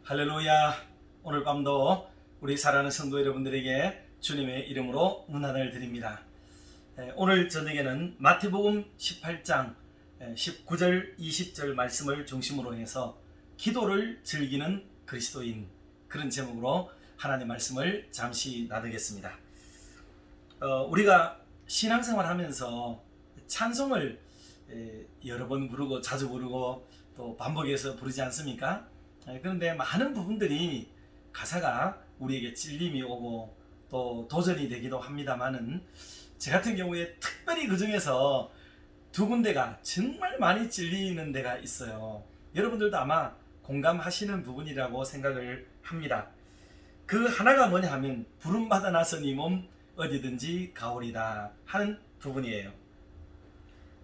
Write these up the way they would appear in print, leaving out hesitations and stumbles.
할렐루야. 오늘 밤도 우리 사랑하는 성도 여러분들에게 주님의 이름으로 문안을 드립니다. 오늘 저녁에는 마태복음 18장 19절 20절 말씀을 중심으로 해서 기도를 즐기는 그리스도인, 그런 제목으로 하나님의 말씀을 잠시 나누겠습니다. 우리가 신앙생활 하면서 찬송을 여러 번 부르고 자주 부르고 또 반복해서 부르지 않습니까? 그런데 많은 부분들이 가사가 우리에게 찔림이 오고 또 도전이 되기도 합니다만은, 제 같은 경우에 특별히 그 중에서 두 군데가 정말 많이 찔리는 데가 있어요. 여러분들도 아마 공감하시는 부분이라고 생각을 합니다. 그 하나가 뭐냐 하면 부름받아 나서니 몸 어디든지 가오리다 하는 부분이에요.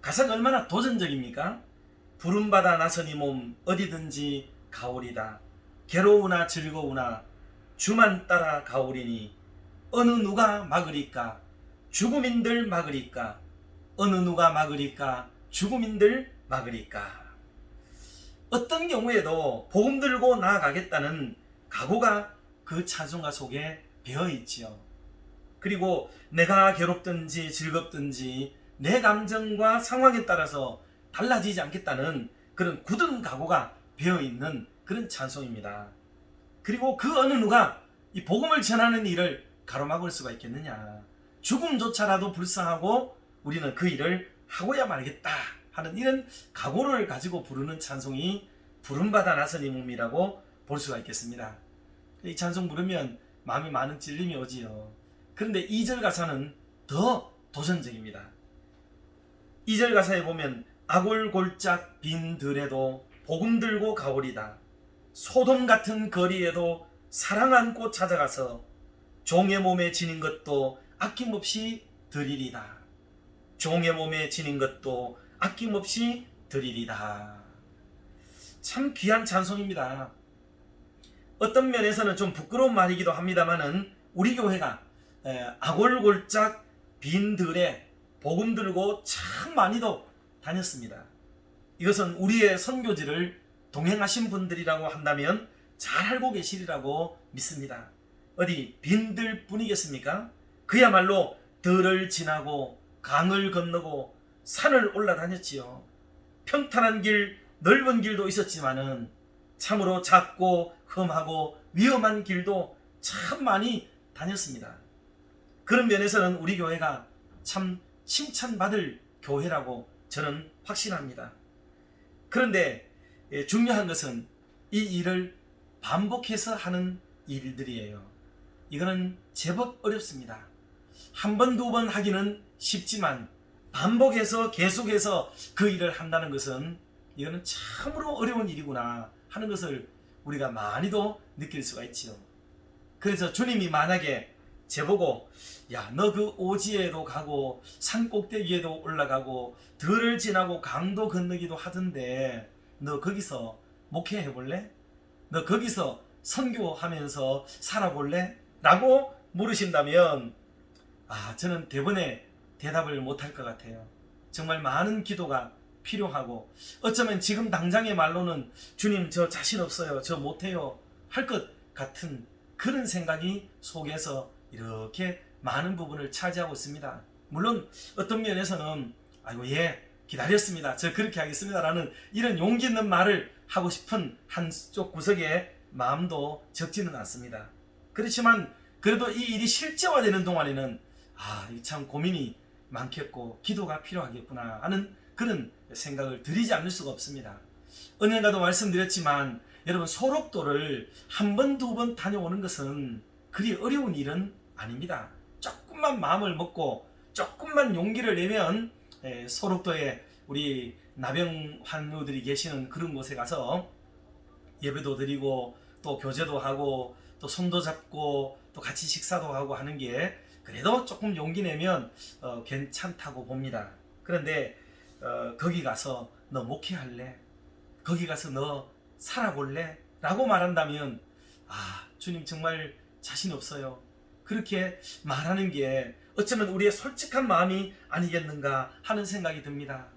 가사가 얼마나 도전적입니까? 부름받아 나서니 몸 어디든지 가오리다. 괴로우나 즐거우나 주만 따라 가오리니 어느 누가 막으리까? 죽음인들 막으리까? 어느 누가 막으리까? 죽음인들 막으리까? 어떤 경우에도 복음 들고 나아가겠다는 각오가 그 찬송가 속에 배어있지요. 그리고 내가 괴롭든지 즐겁든지 내 감정과 상황에 따라서 달라지지 않겠다는 그런 굳은 각오가 배어있는 그런 찬송입니다. 그리고 그 어느 누가 이 복음을 전하는 일을 가로막을 수가 있겠느냐. 죽음조차라도 불쌍하고 우리는 그 일을 하고야 말겠다 하는 이런 각오를 가지고 부르는 찬송이 부름받아 나서니 몸이라고 볼 수가 있겠습니다. 이 찬송 부르면 마음이 많은 찔림이 오지요. 그런데 2절 가사는 더 도전적입니다. 2절 가사에 보면 아골골짝 빈 들에도 복음 들고 가오리다. 소돔 같은 거리에도 사랑 안고 찾아가서 종의 몸에 지닌 것도 아낌없이 드리리다. 종의 몸에 지닌 것도 아낌없이 드리리다. 참 귀한 찬송입니다. 어떤 면에서는 좀 부끄러운 말이기도 합니다만은, 우리 교회가 아골골짝 빈 들에 복음 들고 참 많이도 다녔습니다. 이것은 우리의 선교지를 동행하신 분들이라고 한다면 잘 알고 계시리라고 믿습니다. 어디 빈들 뿐이겠습니까? 그야말로 들을 지나고 강을 건너고 산을 올라다녔지요. 평탄한 길, 넓은 길도 있었지만은 참으로 작고 험하고 위험한 길도 참 많이 다녔습니다. 그런 면에서는 우리 교회가 참 칭찬받을 교회라고 저는 확신합니다. 그런데 중요한 것은 이 일을 반복해서 하는 일들이에요. 이거는 제법 어렵습니다. 한 번, 두 번 하기는 쉽지만 반복해서 계속해서 그 일을 한다는 것은 이거는 참으로 어려운 일이구나 하는 것을 우리가 많이도 느낄 수가 있지요. 그래서 주님이 만약에 제보고, 야, 너 그 오지에도 가고 산 꼭대기에도 올라가고 들을 지나고 강도 건너기도 하던데 너 거기서 목회해 볼래? 너 거기서 선교하면서 살아볼래? 라고 물으신다면, 저는 대번에 대답을 못할 것 같아요. 정말 많은 기도가 필요하고, 어쩌면 지금 당장의 말로는 주님 저 자신 없어요, 저 못해요 할 것 같은 그런 생각이 속에서 이렇게 많은 부분을 차지하고 있습니다. 물론 어떤 면에서는 아이고 기다렸습니다, 저 그렇게 하겠습니다 라는 이런 용기 있는 말을 하고 싶은 한쪽 구석에 마음도 적지는 않습니다. 그렇지만 그래도 이 일이 실제화되는 동안에는 참 고민이 많겠고 기도가 필요하겠구나 하는 그런 생각을 드리지 않을 수가 없습니다. 언젠가도 말씀드렸지만 여러분, 소록도를 한 번, 두 번 다녀오는 것은 그리 어려운 일은 아닙니다. 조금만 마음을 먹고 조금만 용기를 내면 소록도에 우리 나병 환우들이 계시는 그런 곳에 가서 예배도 드리고 또 교제도 하고 또 손도 잡고 또 같이 식사도 하고 하는 게 그래도 조금 용기 내면 괜찮다고 봅니다. 그런데 거기 가서 너 목회할래? 거기 가서 너 살아볼래? 라고 말한다면 주님 정말 자신 없어요, 그렇게 말하는 게 어쩌면 우리의 솔직한 마음이 아니겠는가 하는 생각이 듭니다.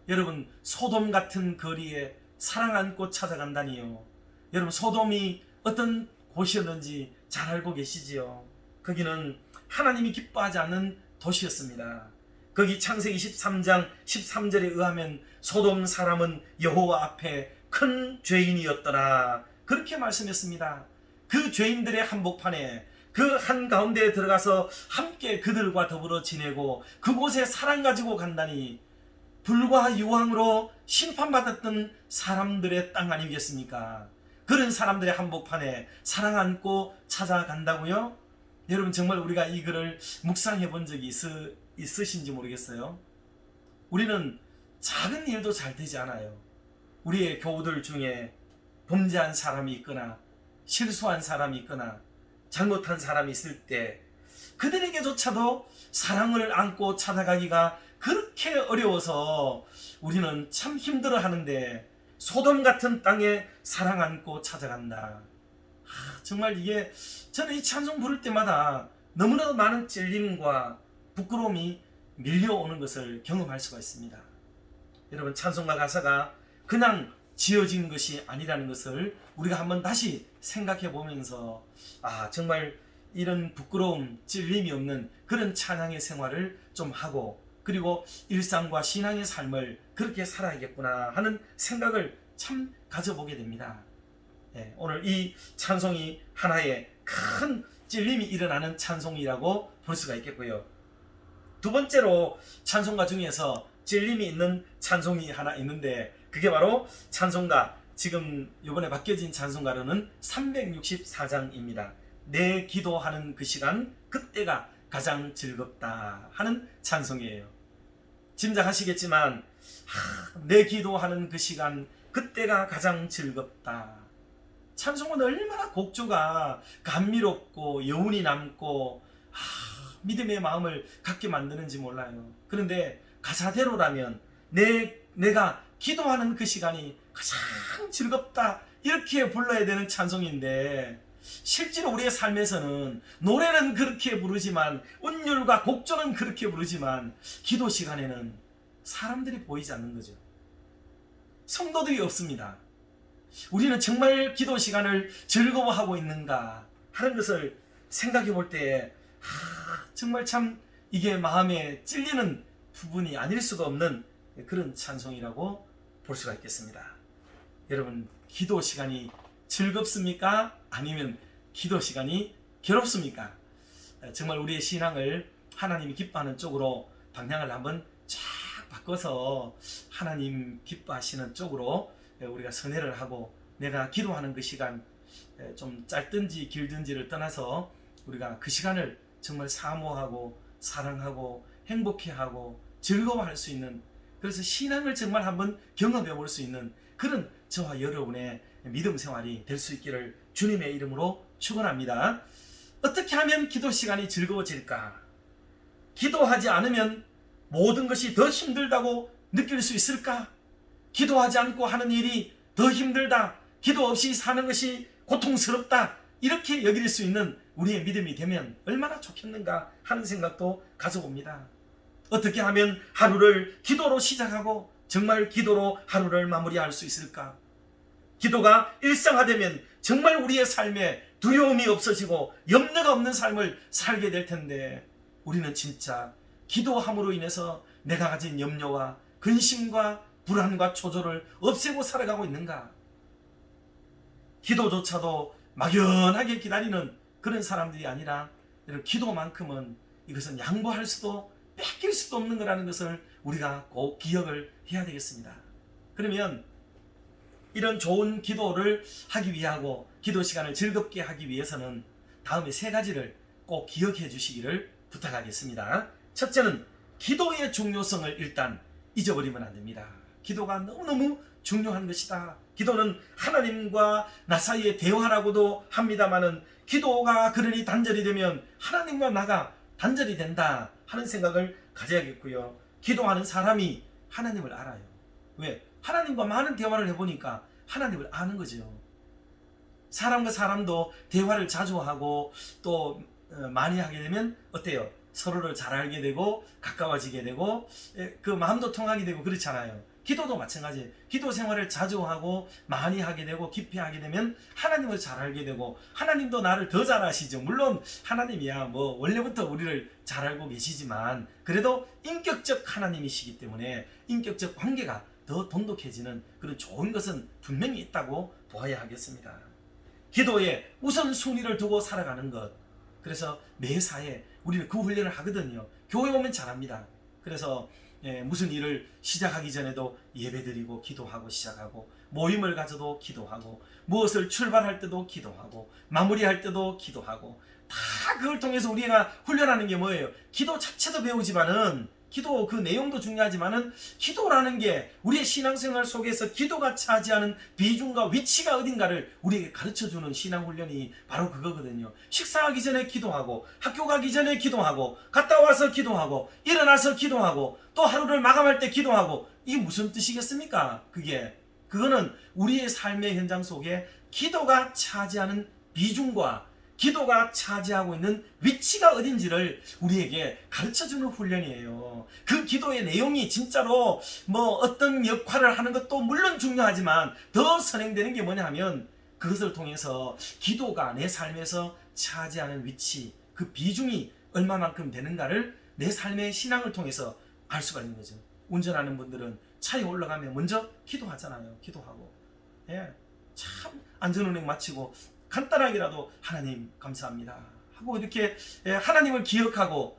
여러분, 소돔 같은 거리에 사랑 안고 찾아간다니요. 여러분 소돔이 어떤 곳이었는지 잘 알고 계시지요? 거기는 하나님이 기뻐하지 않는 도시였습니다. 거기 창세기 13장 13절에 의하면 소돔 사람은 여호와 앞에 큰 죄인이었더라, 그렇게 말씀했습니다. 그 죄인들의 한복판에 그 한가운데에 들어가서 함께 그들과 더불어 지내고 그곳에 사랑 가지고 간다니 불과 유황으로 심판받았던 사람들의 땅 아니겠습니까? 그런 사람들의 한복판에 사랑 안고 찾아간다고요? 여러분 정말 우리가 이 글을 묵상해 본 적이 있으신지 모르겠어요. 우리는 작은 일도 잘 되지 않아요. 우리의 교우들 중에 범죄한 사람이 있거나 실수한 사람이 있거나 잘못한 사람이 있을 때 그들에게조차도 사랑을 안고 찾아가기가 그렇게 어려워서 우리는 참 힘들어 하는데 소돔 같은 땅에 사랑 안고 찾아간다. 정말 이게 저는 이 찬송 부를 때마다 너무나 많은 찔림과 부끄러움이 밀려오는 것을 경험할 수가 있습니다. 여러분 찬송가 가사가 그냥 지어진 것이 아니라는 것을 우리가 한번 다시 생각해 보면서 정말 이런 부끄러움, 찔림이 없는 그런 찬양의 생활을 좀 하고 그리고 일상과 신앙의 삶을 그렇게 살아야겠구나 하는 생각을 참 가져보게 됩니다. 오늘 이 찬송이 하나의 큰 찔림이 일어나는 찬송이라고 볼 수가 있겠고요. 두 번째로 찬송가 중에서 찔림이 있는 찬송이 하나 있는데 그게 바로 찬송가, 지금 이번에 바뀌어진 찬송가로는 364장입니다. 내 기도하는 그 시간 그때가 가장 즐겁다 하는 찬송이에요. 짐작하시겠지만 내 기도하는 그 시간 그때가 가장 즐겁다. 찬송은 얼마나 곡조가 감미롭고 여운이 남고 믿음의 마음을 갖게 만드는지 몰라요. 그런데 가사대로라면 내가 기도하는 그 시간이 가장 즐겁다 이렇게 불러야 되는 찬송인데 실제로 우리의 삶에서는 노래는 그렇게 부르지만 운율과 곡조는 그렇게 부르지만 기도 시간에는 사람들이 보이지 않는 거죠. 성도들이 없습니다. 우리는 정말 기도 시간을 즐거워하고 있는가 하는 것을 생각해 볼 때 정말 참 이게 마음에 찔리는 부분이 아닐 수가 없는 그런 찬송이라고 볼 수가 있겠습니다. 여러분 기도 시간이 즐겁습니까? 아니면 기도 시간이 괴롭습니까? 정말 우리의 신앙을 하나님이 기뻐하는 쪽으로 방향을 한번 쫙 바꿔서 하나님 기뻐하시는 쪽으로 우리가 선회를 하고 내가 기도하는 그 시간 좀 짧든지 길든지를 떠나서 우리가 그 시간을 정말 사모하고 사랑하고 행복해하고 즐거워할 수 있는, 그래서 신앙을 정말 한번 경험해 볼 수 있는 그런 저와 여러분의 믿음 생활이 될 수 있기를 주님의 이름으로 축원합니다. 어떻게 하면 기도 시간이 즐거워질까? 기도하지 않으면 모든 것이 더 힘들다고 느낄 수 있을까? 기도하지 않고 하는 일이 더 힘들다, 기도 없이 사는 것이 고통스럽다, 이렇게 여길 수 있는 우리의 믿음이 되면 얼마나 좋겠는가 하는 생각도 가져봅니다. 어떻게 하면 하루를 기도로 시작하고 정말 기도로 하루를 마무리할 수 있을까? 기도가 일상화되면 정말 우리의 삶에 두려움이 없어지고 염려가 없는 삶을 살게 될 텐데 우리는 진짜 기도함으로 인해서 내가 가진 염려와 근심과 불안과 초조를 없애고 살아가고 있는가? 기도조차도 막연하게 기다리는 그런 사람들이 아니라 이런 기도만큼은 이것은 양보할 수도 뺏길 수도 없는 거라는 것을 우리가 꼭 기억을 해야 되겠습니다. 그러면 이런 좋은 기도를 하기 위하고 기도 시간을 즐겁게 하기 위해서는 다음에 세 가지를 꼭 기억해 주시기를 부탁하겠습니다. 첫째는 기도의 중요성을 일단 잊어버리면 안 됩니다. 기도가 너무너무 중요한 것이다. 기도는 하나님과 나 사이의 대화라고도 합니다마는 기도가 그러니 단절이 되면 하나님과 나가 단절이 된다 하는 생각을 가져야겠고요. 기도하는 사람이 하나님을 알아요. 왜? 하나님과 많은 대화를 해보니까 하나님을 아는 거죠. 사람과 사람도 대화를 자주 하고 또 많이 하게 되면 어때요? 서로를 잘 알게 되고 가까워지게 되고 그 마음도 통하게 되고 그렇잖아요. 기도도 마찬가지예요. 기도 생활을 자주 하고 많이 하게 되고 깊이 하게 되면 하나님을 잘 알게 되고 하나님도 나를 더 잘 아시죠. 물론 하나님이야 뭐 원래부터 우리를 잘 알고 계시지만 그래도 인격적 하나님이시기 때문에 인격적 관계가 더 돈독해지는 그런 좋은 것은 분명히 있다고 보아야 하겠습니다. 기도에 우선순위를 두고 살아가는 것. 그래서 매사에 우리는 그 훈련을 하거든요. 교회 오면 잘합니다. 그래서 무슨 일을 시작하기 전에도 예배드리고 기도하고 시작하고 모임을 가져도 기도하고 무엇을 출발할 때도 기도하고 마무리할 때도 기도하고 다 그걸 통해서 우리가 훈련하는 게 뭐예요? 기도 자체도 배우지만은 기도 그 내용도 중요하지만은 기도라는 게 우리의 신앙생활 속에서 기도가 차지하는 비중과 위치가 어딘가를 우리에게 가르쳐주는 신앙훈련이 바로 그거거든요. 식사하기 전에 기도하고 학교 가기 전에 기도하고 갔다 와서 기도하고 일어나서 기도하고 또 하루를 마감할 때 기도하고 이게 무슨 뜻이겠습니까? 그거는 우리의 삶의 현장 속에 기도가 차지하는 비중과 기도가 차지하고 있는 위치가 어딘지를 우리에게 가르쳐주는 훈련이에요. 그 기도의 내용이 진짜로 뭐 어떤 역할을 하는 것도 물론 중요하지만 더 선행되는 게 뭐냐 하면 그것을 통해서 기도가 내 삶에서 차지하는 위치, 그 비중이 얼마만큼 되는가를 내 삶의 신앙을 통해서 알 수가 있는 거죠. 운전하는 분들은 차에 올라가면 먼저 기도하잖아요. 기도하고 참 안전운행 마치고 간단하게라도 하나님 감사합니다 하고 이렇게 하나님을 기억하고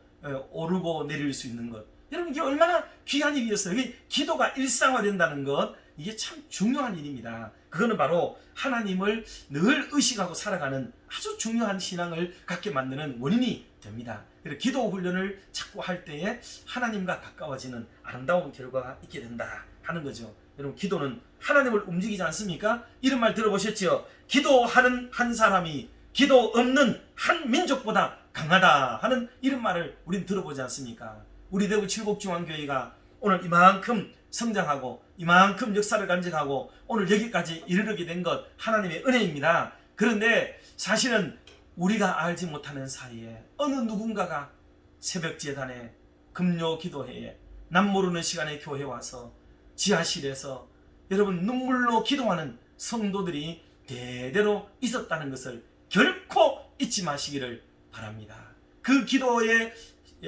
오르고 내릴 수 있는 것, 여러분 이게 얼마나 귀한 일이었어요. 이게 기도가 일상화된다는 것, 이게 참 중요한 일입니다. 그거는 바로 하나님을 늘 의식하고 살아가는 아주 중요한 신앙을 갖게 만드는 원인이 됩니다. 그래서 기도 훈련을 자꾸 할 때에 하나님과 가까워지는 아름다운 결과가 있게 된다 하는 거죠. 여러분 기도는 하나님을 움직이지 않습니까? 이런 말 들어보셨죠? 기도하는 한 사람이 기도 없는 한 민족보다 강하다 하는 이런 말을 우린 들어보지 않습니까? 우리 대구 칠곡중앙교회가 오늘 이만큼 성장하고 이만큼 역사를 간직하고 오늘 여기까지 이르게 된 것 하나님의 은혜입니다. 그런데 사실은 우리가 알지 못하는 사이에 어느 누군가가 새벽 제단에 금요 기도회에 남 모르는 시간에 교회 와서 지하실에서 여러분 눈물로 기도하는 성도들이 대대로 있었다는 것을 결코 잊지 마시기를 바랍니다. 그 기도에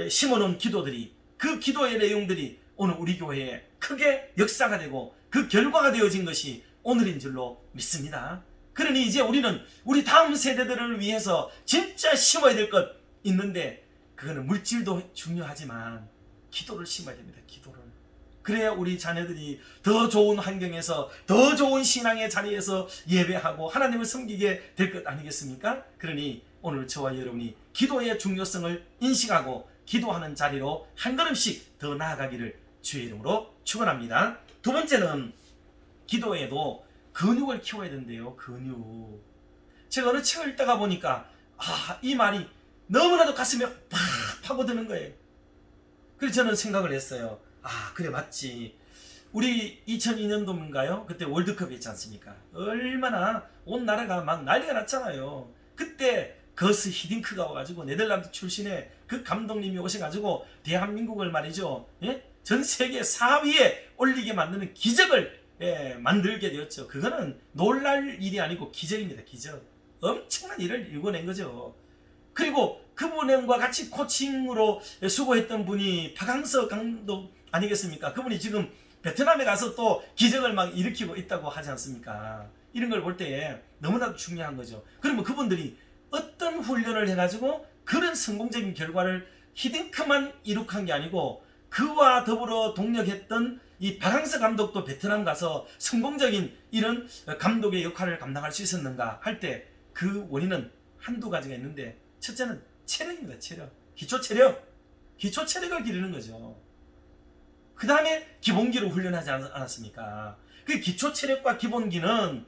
심어놓은 기도들이, 그 기도의 내용들이 오늘 우리 교회에 크게 역사가 되고 그 결과가 되어진 것이 오늘인 줄로 믿습니다. 그러니 이제 우리는 우리 다음 세대들을 위해서 진짜 심어야 될 것 있는데 그거는 물질도 중요하지만 기도를 심어야 됩니다. 기도를. 그래야 우리 자녀들이 더 좋은 환경에서 더 좋은 신앙의 자리에서 예배하고 하나님을 섬기게 될 것 아니겠습니까? 그러니 오늘 저와 여러분이 기도의 중요성을 인식하고 기도하는 자리로 한 걸음씩 더 나아가기를 주의 이름으로 축원합니다. 두 번째는 기도에도 근육을 키워야 된대요. 근육. 제가 어느 책을 읽다가 보니까 이 말이 너무나도 가슴에 팍 파고드는 거예요. 그래서 저는 생각을 했어요. 그래 맞지. 우리 2002년도인가요? 그때 월드컵이 있지 않습니까? 얼마나 온 나라가 막 난리가 났잖아요. 그때 거스 히딩크가 와가지고 네덜란드 출신의 그 감독님이 오셔가지고 대한민국을 말이죠, 전 세계 4위에 올리게 만드는 기적을 만들게 되었죠. 그거는 놀랄 일이 아니고 기적입니다. 기적. 엄청난 일을 이뤄낸 거죠. 그리고 그분과 같이 코칭으로 수고했던 분이 박항서 감독 아니겠습니까? 그분이 지금 베트남에 가서 또 기적을 막 일으키고 있다고 하지 않습니까? 이런 걸 볼 때 너무나도 중요한 거죠. 그러면 그분들이 어떤 훈련을 해가지고 그런 성공적인 결과를 히딩크만 이룩한 게 아니고 그와 더불어 동력했던 이 박항서 감독도 베트남 가서 성공적인 이런 감독의 역할을 감당할 수 있었는가 할 때 그 원인은 한두 가지가 있는데 첫째는 체력입니다. 체력. 기초 체력을 기르는 거죠. 그 다음에 기본기로 훈련하지 않았습니까? 그 기초 체력과 기본기는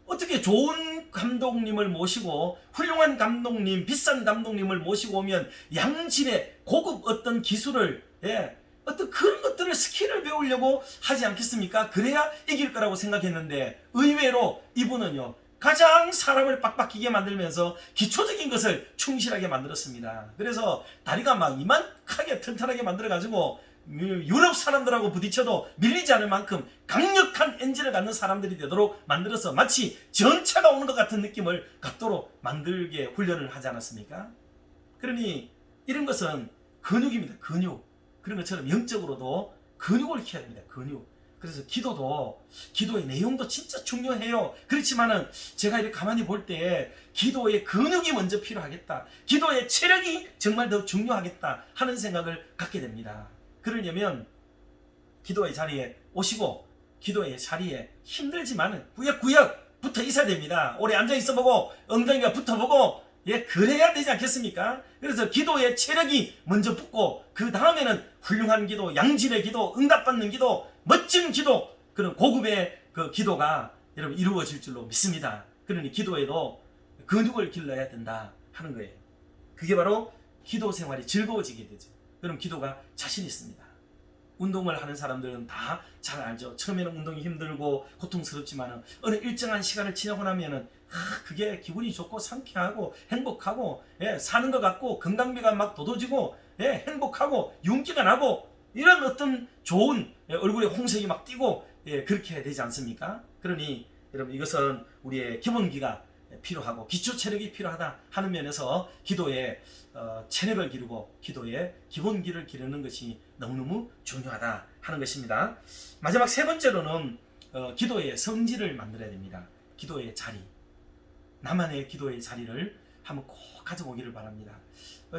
어떻게 좋은 감독님을 모시고 훌륭한 감독님, 비싼 감독님을 모시고 오면 양질의 고급 어떤 기술을 어떤 그런 것들을 스킬을 배우려고 하지 않겠습니까? 그래야 이길 거라고 생각했는데 의외로 이분은요 가장 사람을 빡빡히게 만들면서 기초적인 것을 충실하게 만들었습니다. 그래서 다리가 막 이만하게 튼튼하게 만들어가지고 유럽 사람들하고 부딪혀도 밀리지 않을 만큼 강력한 엔진을 갖는 사람들이 되도록 만들어서 마치 전차가 오는 것 같은 느낌을 갖도록 만들게 훈련을 하지 않았습니까? 그러니 이런 것은 근육입니다. 근육. 그런 것처럼 영적으로도 근육을 키워야 됩니다. 근육. 그래서 기도의 내용도 진짜 중요해요. 그렇지만은 제가 이렇게 가만히 볼 때 기도의 근육이 먼저 필요하겠다. 기도의 체력이 정말 더 중요하겠다 하는 생각을 갖게 됩니다. 그러려면 기도의 자리에 오시고 기도의 자리에 힘들지만은 구역구역 붙어 있어야 됩니다. 오래 앉아 있어 보고 엉덩이가 붙어 보고 그래야 되지 않겠습니까? 그래서 기도의 체력이 먼저 붙고 그 다음에는 훌륭한 기도, 양질의 기도, 응답받는 기도, 멋진 기도, 그런 고급의 그 기도가 여러분 이루어질 줄로 믿습니다. 그러니 기도에도 근육을 길러야 된다 하는 거예요. 그게 바로 기도 생활이 즐거워지게 되죠. 그럼 기도가 자신 있습니다. 운동을 하는 사람들은 다 잘 알죠. 처음에는 운동이 힘들고 고통스럽지만 어느 일정한 시간을 지나고 나면은 그게 기분이 좋고 상쾌하고 행복하고 사는 것 같고 건강미가 막 돋아지고 행복하고 윤기가 나고 이런 어떤 좋은 얼굴에 홍색이 막 띄고 그렇게 되지 않습니까? 그러니 여러분 이것은 우리의 기본기가 필요하고 기초 체력이 필요하다 하는 면에서 기도에 체력을 기르고 기도에 기본기를 기르는 것이 너무너무 중요하다 하는 것입니다. 마지막 세 번째로는 기도의 성질을 만들어야 됩니다. 기도의 자리, 나만의 기도의 자리를 한번 꼭 가져보기를 바랍니다.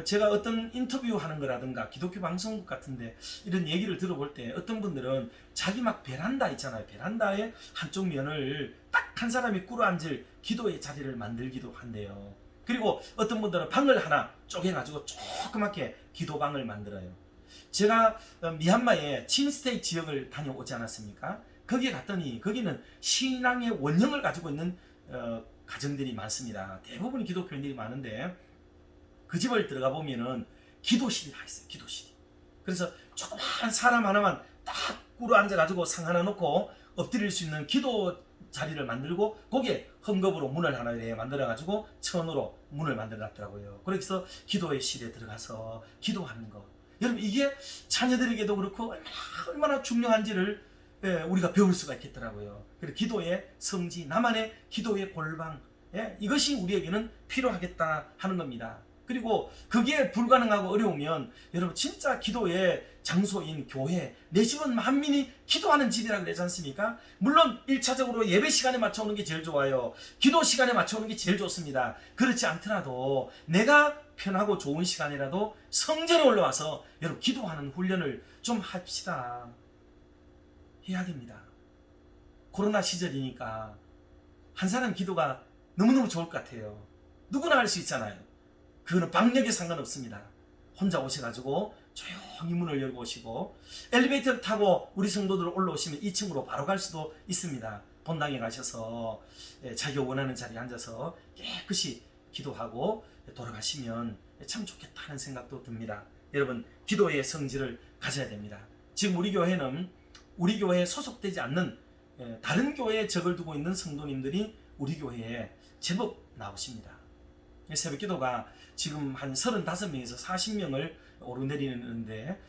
제가 어떤 인터뷰하는 거라든가 기독교 방송국 같은데 이런 얘기를 들어볼 때 어떤 분들은 자기 막 베란다 있잖아요. 베란다의 한쪽 면을 딱 한 사람이 꿇어앉을 기도의 자리를 만들기도 한대요. 그리고 어떤 분들은 방을 하나 쪼개가지고 조그맣게 기도방을 만들어요. 제가 미얀마의 친스테이 지역을 다녀오지 않았습니까? 거기에 갔더니 거기는 신앙의 원형을 가지고 있는 가정들이 많습니다. 대부분 기독교인들이 많은데 그 집을 들어가 보면은 기도실이 다 있어요. 기도실이. 그래서 조그만 사람 하나만 딱 꿇어 앉아가지고 상 하나 놓고 엎드릴 수 있는 기도 자리를 만들고 거기에 헝겊으로 문을 하나 만들어가지고 천으로 문을 만들어놨더라고요. 그래서 기도의 실에 들어가서 기도하는 거. 여러분 이게 자녀들에게도 그렇고 얼마나 중요한지를 우리가 배울 수가 있겠더라고요. 그래서 기도의 성지, 나만의 기도의 골방, 이것이 우리에게는 필요하겠다 하는 겁니다. 그리고 그게 불가능하고 어려우면 여러분 진짜 기도의 장소인 교회, 내 집은 만민이 기도하는 집이라고 그러지 않습니까? 물론 1차적으로 예배 시간에 맞춰오는 게 제일 좋아요. 기도 시간에 맞춰오는 게 제일 좋습니다. 그렇지 않더라도 내가 편하고 좋은 시간이라도 성전에 올라와서 여러분 기도하는 훈련을 좀 합시다. 해야 됩니다. 코로나 시절이니까 한 사람 기도가 너무너무 좋을 것 같아요. 누구나 할 수 있잖아요. 그거는 방역에 상관없습니다. 혼자 오셔가지고 조용히 문을 열고 오시고 엘리베이터를 타고 우리 성도들 올라오시면 2층으로 바로 갈 수도 있습니다. 본당에 가셔서 자기가 원하는 자리에 앉아서 깨끗이 기도하고 돌아가시면 참 좋겠다는 생각도 듭니다. 여러분 기도의 성질을 가져야 됩니다. 지금 우리 교회는 우리 교회에 소속되지 않는 다른 교회에 적을 두고 있는 성도님들이 우리 교회에 제법 나오십니다. 새벽 기도가 지금 한 35명에서 40명을 오르내리는데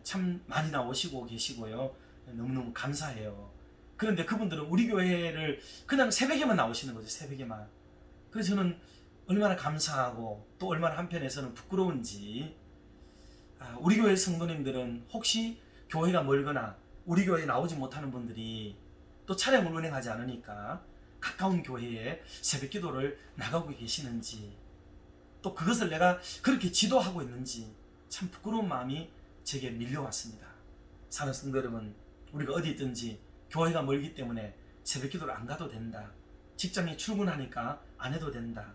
참 많이 나오시고 계시고요. 너무너무 감사해요. 그런데 그분들은 우리 교회를 그냥 새벽에만 나오시는 거죠. 새벽에만. 그래서 저는 얼마나 감사하고 또 얼마나 한편에서는 부끄러운지 우리 교회 성도님들은 혹시 교회가 멀거나 우리 교회에 나오지 못하는 분들이 또 차량을 운행하지 않으니까 가까운 교회에 새벽 기도를 나가고 계시는지 또 그것을 내가 그렇게 지도하고 있는지 참 부끄러운 마음이 제게 밀려왔습니다. 사랑하는 성도 여러분, 우리가 어디 있든지 교회가 멀기 때문에 새벽 기도를 안 가도 된다. 직장에 출근하니까 안 해도 된다.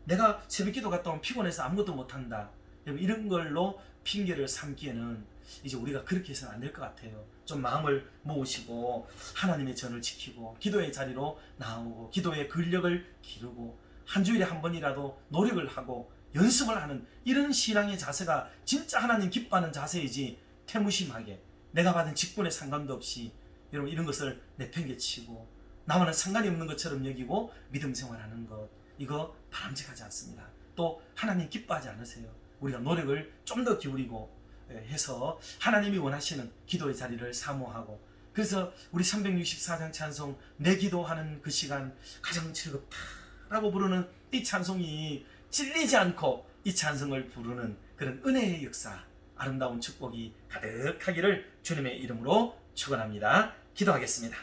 내가 새벽 기도 갔다 오면 피곤해서 아무것도 못한다. 이런 걸로 핑계를 삼기에는 이제 우리가 그렇게 해서는 안 될 것 같아요. 좀 마음을 모으시고 하나님의 전을 지키고 기도의 자리로 나오고 기도의 근력을 기르고 한 주일에 한 번이라도 노력을 하고 연습을 하는 이런 신앙의 자세가 진짜 하나님 기뻐하는 자세이지 태무심하게 내가 받은 직분에 상관도 없이 여러분 이런 것을 내팽개치고 나와는 상관이 없는 것처럼 여기고 믿음 생활하는 것 이거 바람직하지 않습니다. 또 하나님 기뻐하지 않으세요. 우리가 노력을 좀 더 기울이고 해서 하나님이 원하시는 기도의 자리를 사모하고, 그래서 우리 364장 찬송 내 기도하는 그 시간 가장 즐겁다라고 부르는 이 찬송이 찔리지 않고 이 찬송을 부르는 그런 은혜의 역사, 아름다운 축복이 가득하기를 주님의 이름으로 축원합니다. 기도하겠습니다.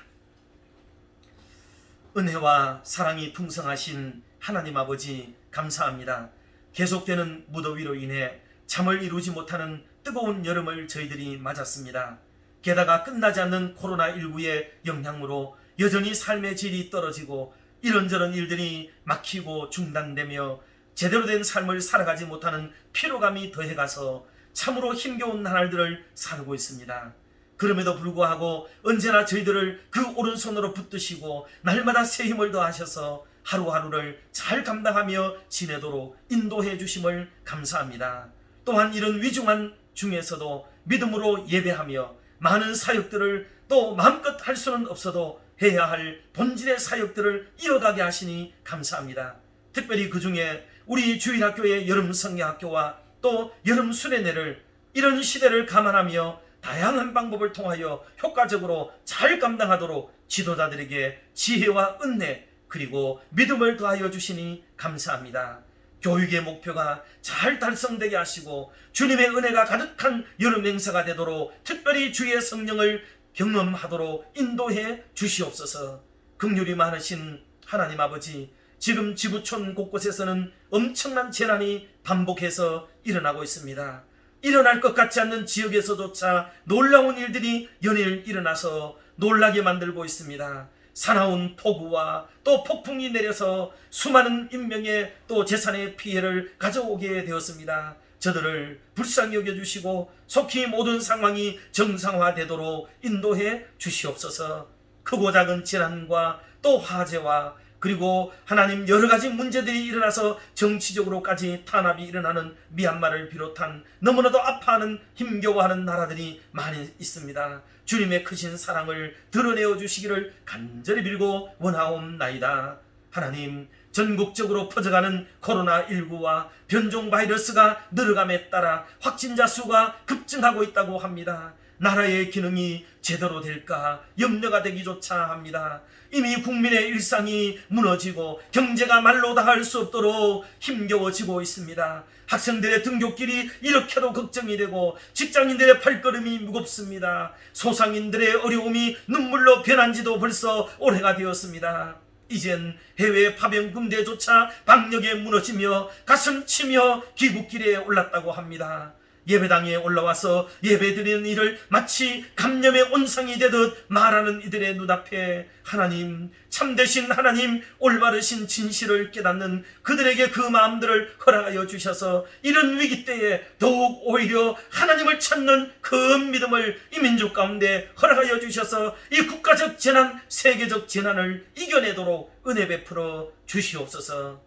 은혜와 사랑이 풍성하신 하나님 아버지, 감사합니다. 계속되는 무더위로 인해 잠을 이루지 못하는 뜨거운 여름을 저희들이 맞았습니다. 게다가 끝나지 않는 코로나19의 영향으로 여전히 삶의 질이 떨어지고 이런저런 일들이 막히고 중단되며 제대로 된 삶을 살아가지 못하는 피로감이 더해가서 참으로 힘겨운 나날들을 살고 있습니다. 그럼에도 불구하고 언제나 저희들을 그 오른손으로 붙드시고 날마다 새 힘을 더하셔서 하루하루를 잘 감당하며 지내도록 인도해 주심을 감사합니다. 또한 이런 위중한 중에서도 믿음으로 예배하며 많은 사역들을 또 마음껏 할 수는 없어도 해야 할 본질의 사역들을 이어가게 하시니 감사합니다. 특별히 그 중에 우리 주일학교의 여름 성경학교와 또 여름 수련회를 이런 시대를 감안하며 다양한 방법을 통하여 효과적으로 잘 감당하도록 지도자들에게 지혜와 은혜 그리고 믿음을 더하여 주시니 감사합니다. 교육의 목표가 잘 달성되게 하시고 주님의 은혜가 가득한 여름 행사가 되도록 특별히 주의 성령을 경험하도록 인도해 주시옵소서. 긍휼이 많으신 하나님 아버지, 지금 지구촌 곳곳에서는 엄청난 재난이 반복해서 일어나고 있습니다. 일어날 것 같지 않는 지역에서조차 놀라운 일들이 연일 일어나서 놀라게 만들고 있습니다. 사나운 폭우와 또 폭풍이 내려서 수많은 인명의 또 재산의 피해를 가져오게 되었습니다. 저들을 불쌍히 여겨주시고 속히 모든 상황이 정상화되도록 인도해 주시옵소서. 크고 작은 재난과 또 화재와 그리고 하나님 여러 가지 문제들이 일어나서 정치적으로까지 탄압이 일어나는 미얀마를 비롯한 너무나도 아파하는 힘겨워하는 나라들이 많이 있습니다. 주님의 크신 사랑을 드러내어 주시기를 간절히 빌고 원하옵나이다. 하나님, 전국적으로 퍼져가는 코로나19와 변종 바이러스가 늘어감에 따라 확진자 수가 급증하고 있다고 합니다. 나라의 기능이 제대로 될까 염려가 되기조차 합니다. 이미 국민의 일상이 무너지고 경제가 말로 다 할 수 없도록 힘겨워지고 있습니다. 학생들의 등교길이 이렇게도 걱정이 되고 직장인들의 발걸음이 무겁습니다. 소상인들의 어려움이 눈물로 변한 지도 벌써 오래가 되었습니다. 이젠 해외 파병 군대조차 방역에 무너지며 가슴 치며 귀국길에 올랐다고 합니다. 예배당에 올라와서 예배드리는 일을 마치 감염의 온상이 되듯 말하는 이들의 눈앞에 하나님, 참되신 하나님, 올바르신 진실을 깨닫는 그들에게 그 마음들을 허락하여 주셔서 이런 위기 때에 더욱 오히려 하나님을 찾는 그 믿음을 이 민족 가운데 허락하여 주셔서 이 국가적 재난, 세계적 재난을 이겨내도록 은혜 베풀어 주시옵소서.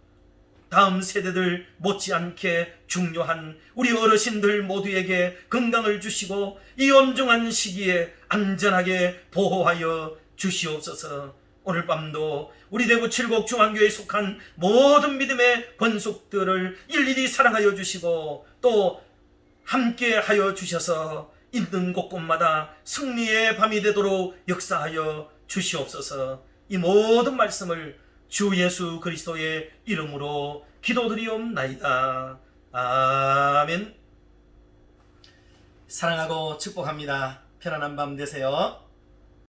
다음 세대들 못지않게 중요한 우리 어르신들 모두에게 건강을 주시고 이 엄중한 시기에 안전하게 보호하여 주시옵소서. 오늘 밤도 우리 대구 칠곡중앙교회에 속한 모든 믿음의 권속들을 일일이 사랑하여 주시고 또 함께 하여 주셔서 있는 곳곳마다 승리의 밤이 되도록 역사하여 주시옵소서. 이 모든 말씀을 주 예수 그리스도의 이름으로 기도드리옵나이다. 아멘. 사랑하고 축복합니다. 편안한 밤 되세요.